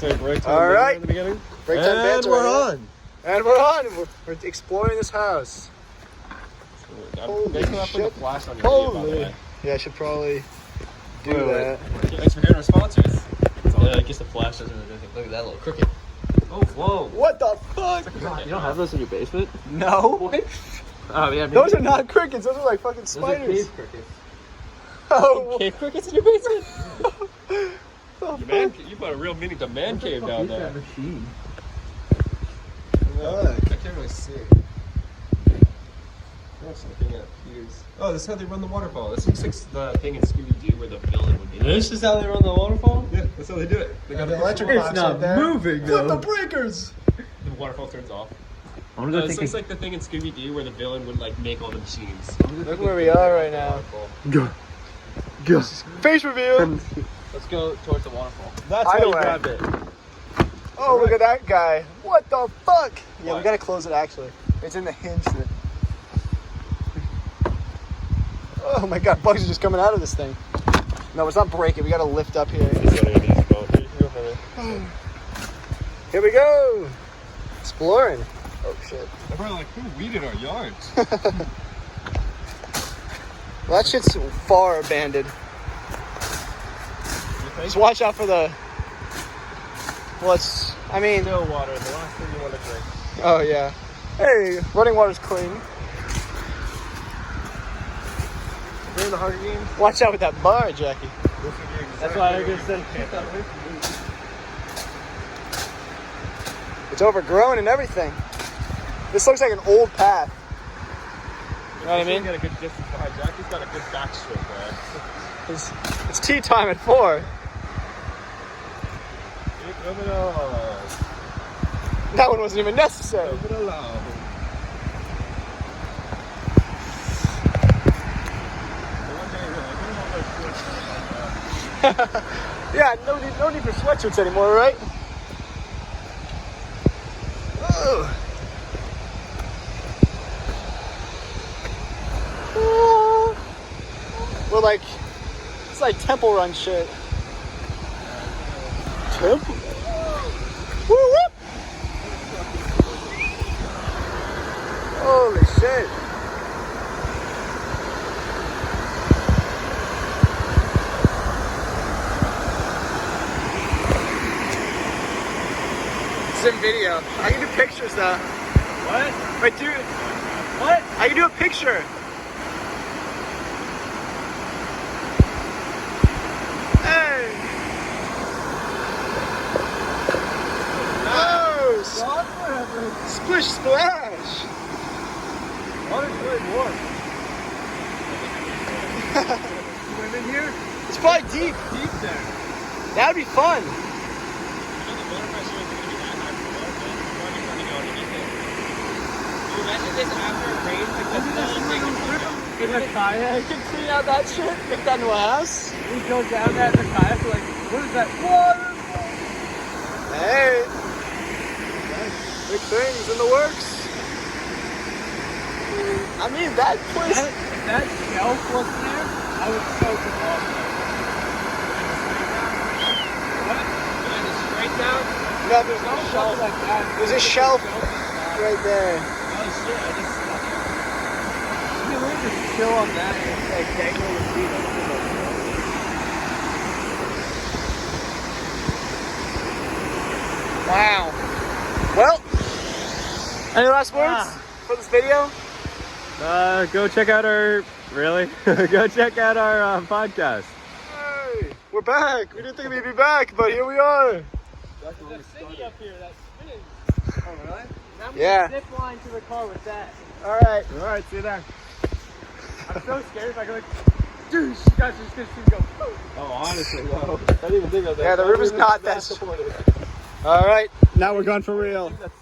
say break time. All right. In the beginning. Break time banter. We're on. And we're on. We're exploring this house. Make sure I put the flash on your video, by the way. Yeah, I should probably do that. Thanks for hearing our sponsors. Yeah, I guess the flash doesn't really do anything. Look at that little cricket. Oh, whoa. What the fuck? You don't have those in your basement? No. What? Oh, yeah. Maybe Those are not crickets. Those are like fucking spiders. Those are cave crickets. Oh. Cave crickets in your basement? You put a real meaning to man cave down there. That machine? I can't really see. Oh, this is how they run the waterfall. This looks like the thing in Scooby-Doo where the villain would be. This is how they run the waterfall? Yeah, that's how they do it. They got The the electric electric. box up there. moving Flip the breakers. The waterfall turns off. I'm gonna go This take looks a... like the thing in Scooby-Doo where the villain would like make all the machines. Look where we are right now. Go. Face reveal. Let's go towards the waterfall. That's how how you you grab grab it. Oh, look at that guy. What the fuck? Yeah, we gotta close it actually. It's in the hinge. Oh my god, bugs are just coming out of this thing. No, it's not breaking. We gotta lift up here. Here we go. Exploring. Oh shit. They're probably like, who weeded our yards? Well, that shit's far abandoned. Just watch out for the... Well, it's... I mean... Still water, the last thing you want to drink. Oh, yeah. Hey, running water's clean. We're in the Hunger Games. Watch out with that bar, Jackie. That's why I just said... It's overgrown and everything. This looks like an old path. You know what I mean? Got a good distance behind. Jackie's got a good backstroke there. It's tea time at 4. That one wasn't even necessary. Yeah, no need for sweatshirts anymore, right? Oh. We're like, it's like Temple Run shit. Temple? Woo whoop! Holy shit. It's in video. I can do pictures though. What? Wait, dude. What? I can do a picture. Hey! Oh! Splish splash! Water's really warm. Swim in here? It's probably deep. Deep there. That would be fun. In the kayak, you can clean out that shit, make that into a house. We go down that in the kayak, we're like, what is that? Waterfall! Hey! Big things in the works. I mean, that place... If that shelf wasn't there, I would soak it off. What? Straight down? No, there's no shelf. Like that. There's a shelf right there. Oh shit, I just stuck it. You can just chill on that and like dangle your feet up to the Wow. Well, any last words for this video? Go check out our... Really? Go check out our podcast. Hey, we're back. We didn't think we'd be back, but here we are. There's a thingy up here that spins. Oh, really? I'm Yeah. gonna zip line to the car with that. All right. Alright, see you there. I'm so scared if I go like, dude, you guys are just gonna see me go, boom. Oh, honestly, wow. I didn't even think of that. Yeah, the river's not that supportive. All right. Now we're gone for real. That's